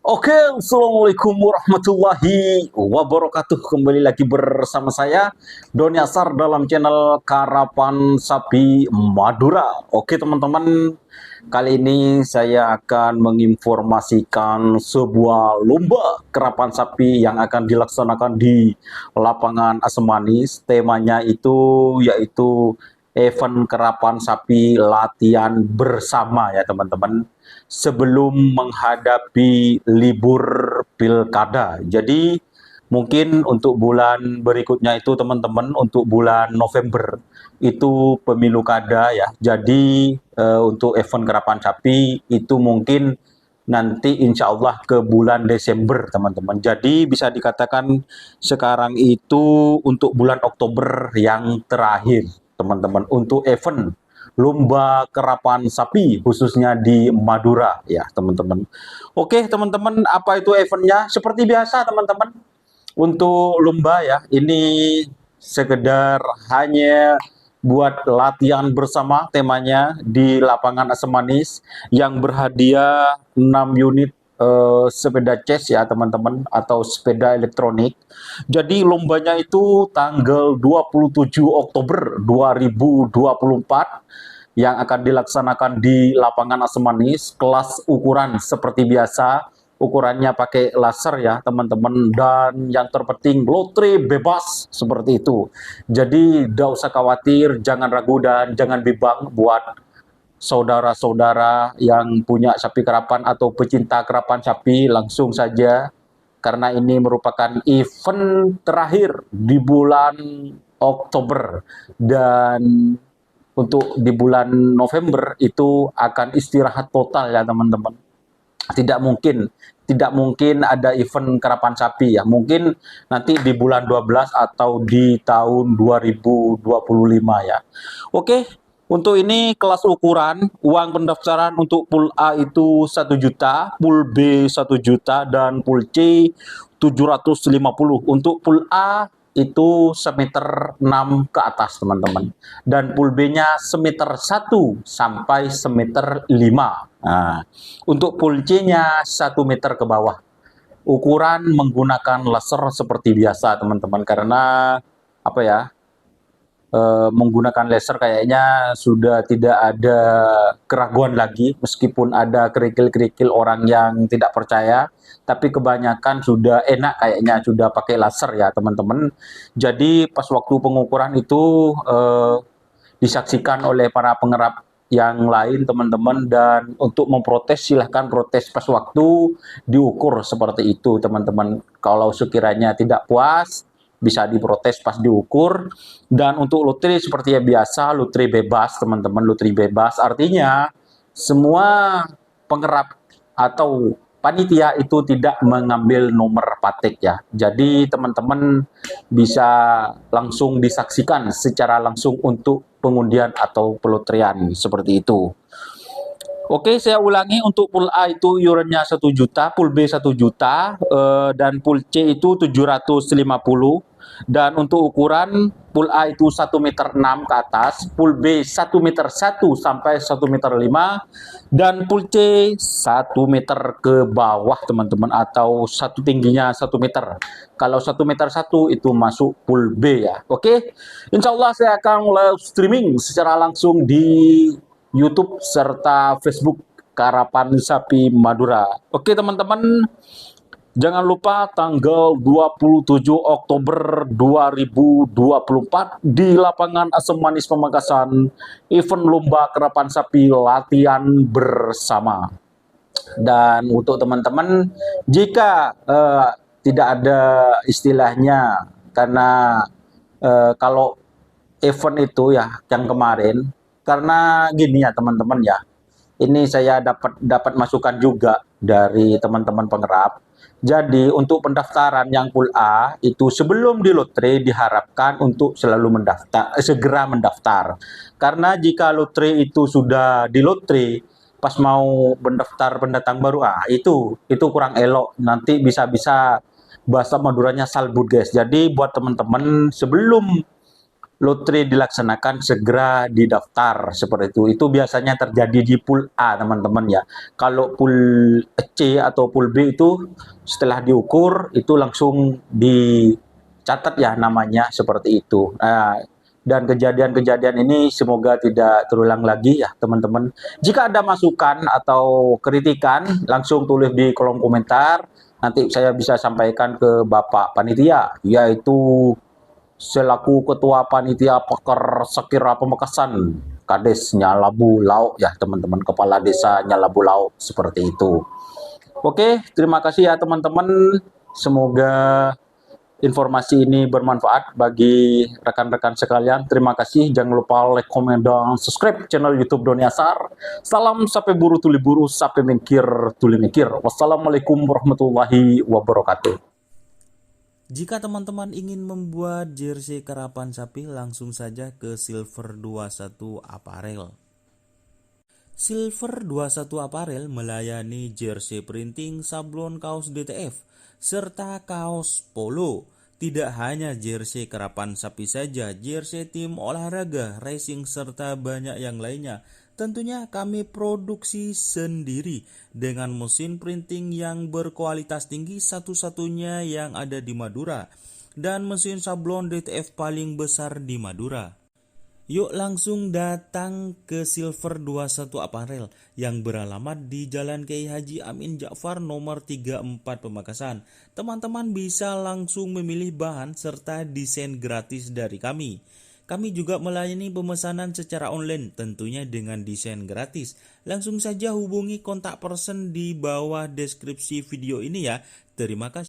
Oke, Assalamualaikum warahmatullahi wabarakatuh. Kembali lagi bersama saya, Doni Asar dalam channel Karapan Sapi Madura. Oke teman-teman, kali ini saya akan menginformasikan sebuah lomba karapan sapi yang akan dilaksanakan di lapangan Asam Manis. Temanya itu yaitu event karapan sapi latihan bersama ya teman-teman, sebelum menghadapi libur pilkada. Jadi mungkin untuk bulan berikutnya itu teman-teman, untuk bulan November itu pemilu kada ya. Jadi untuk event karapan sapi itu mungkin nanti insya Allah ke bulan Desember teman-teman. Jadi bisa dikatakan sekarang itu untuk bulan Oktober yang terakhir teman-teman untuk event lomba karapan sapi khususnya di Madura ya teman-teman. Oke teman-teman, apa itu eventnya? Seperti biasa teman-teman, untuk lomba ya ini sekedar hanya buat latihan bersama, temanya di lapangan Asam Manis yang berhadiah 6 unit sepeda chess ya teman-teman, atau sepeda elektronik. Jadi lombanya itu tanggal 27 Oktober 2024 yang akan dilaksanakan di lapangan Asam Manis. Kelas ukuran seperti biasa, ukurannya pakai laser ya teman-teman, dan yang terpenting lotre bebas seperti itu. Jadi tidak usah khawatir, jangan ragu dan jangan bimbang buat saudara-saudara yang punya sapi kerapan atau pecinta kerapan sapi, langsung saja karena ini merupakan event terakhir di bulan Oktober, dan untuk di bulan November itu akan istirahat total ya teman-teman. Tidak mungkin ada event karapan sapi ya. Mungkin nanti di bulan 12 atau di tahun 2025 ya. Oke, untuk ini kelas ukuran, uang pendaftaran untuk pool A itu 1 juta, pool B 1 juta, dan pool C 750. Untuk pool A itu semeter 6 ke atas teman-teman, dan pool B-nya semeter 1 sampai semeter 5. Nah, untuk pool C-nya 1 meter ke bawah. Ukuran menggunakan laser seperti biasa teman-teman, karena apa ya, menggunakan laser kayaknya sudah tidak ada keraguan lagi, meskipun ada kerikil-kerikil orang yang tidak percaya, tapi kebanyakan sudah enak kayaknya, sudah pakai laser ya teman-teman. Jadi pas waktu pengukuran itu disaksikan oleh para pengerap yang lain teman-teman, dan untuk memprotes silahkan protes pas waktu diukur seperti itu teman-teman. Kalau sekiranya tidak puas bisa diprotes pas diukur. Dan untuk lotre seperti yang biasa, lotre bebas teman-teman. Lotre bebas artinya semua pengerap atau panitia itu tidak mengambil nomor patik ya. Jadi teman-teman bisa langsung disaksikan secara langsung untuk pengundian atau pelotrian seperti itu. Oke, saya ulangi, untuk pool A itu iurannya 1 juta, pool B 1 juta, dan pool C itu 750. Dan untuk ukuran, pool A itu 1 meter 6 ke atas, pool B 1 meter 1 sampai 1 meter 5, dan pool C 1 meter ke bawah teman-teman, atau tingginya 1 meter. Kalau 1 meter 1 itu masuk pool B ya. Oke, insya Allah saya akan live streaming secara langsung di YouTube serta Facebook Karapan Sapi Madura. Oke teman-teman, jangan lupa tanggal 27 Oktober 2024 di lapangan Asam Manis Pamekasan, event lomba karapan sapi latihan bersama. Dan untuk teman-teman, jika tidak ada istilahnya, karena kalau event itu ya yang kemarin, karena gini ya teman-teman ya, ini saya dapat masukan juga dari teman-teman pengerap. Jadi untuk pendaftaran yang pool A itu sebelum di lotre diharapkan untuk selalu segera mendaftar. Karena jika lotre itu sudah di lotre, pas mau mendaftar pendatang baru, itu kurang elok. Nanti bisa-bisa bahasa Maduranya salbut guys. Jadi buat teman-teman sebelum lotre dilaksanakan segera didaftar seperti itu. Itu biasanya terjadi di pool A, teman-teman ya. Kalau pool C atau pool B itu setelah diukur itu langsung dicatat ya namanya seperti itu. Dan kejadian-kejadian ini semoga tidak terulang lagi ya teman-teman. Jika ada masukan atau kritikan langsung tulis di kolom komentar. Nanti saya bisa sampaikan ke Bapak Panitia, yaitu selaku Ketua Panitia Peker Sekira Pamekasan, Kades Nyalabu Lauk ya teman-teman, Kepala Desa Nyalabu Lauk seperti itu. Oke, terima kasih ya teman-teman. Semoga informasi ini bermanfaat bagi rekan-rekan sekalian. Terima kasih. Jangan lupa like, komen, dan subscribe channel YouTube Doni Asar. Salam sampai buru tuli buru, sampai mikir tuli mikir. Wassalamualaikum warahmatullahi wabarakatuh. Jika teman-teman ingin membuat jersey karapan sapi, langsung saja ke Silver 21 Apparel. Silver 21 Apparel melayani jersey printing, sablon kaos DTF, serta kaos polo. Tidak hanya jersey karapan sapi saja, jersey tim olahraga, racing, serta banyak yang lainnya. Tentunya kami produksi sendiri dengan mesin printing yang berkualitas tinggi, satu-satunya yang ada di Madura, dan mesin sablon DTF paling besar di Madura. Yuk langsung datang ke Silver 21 Apparel yang beralamat di Jalan Kiai Haji Amin Ja'far nomor 34 Pamekasan. Teman-teman bisa langsung memilih bahan serta desain gratis dari kami. Kami juga melayani pemesanan secara online, tentunya dengan desain gratis. Langsung saja hubungi kontak person di bawah deskripsi video ini ya. Terima kasih.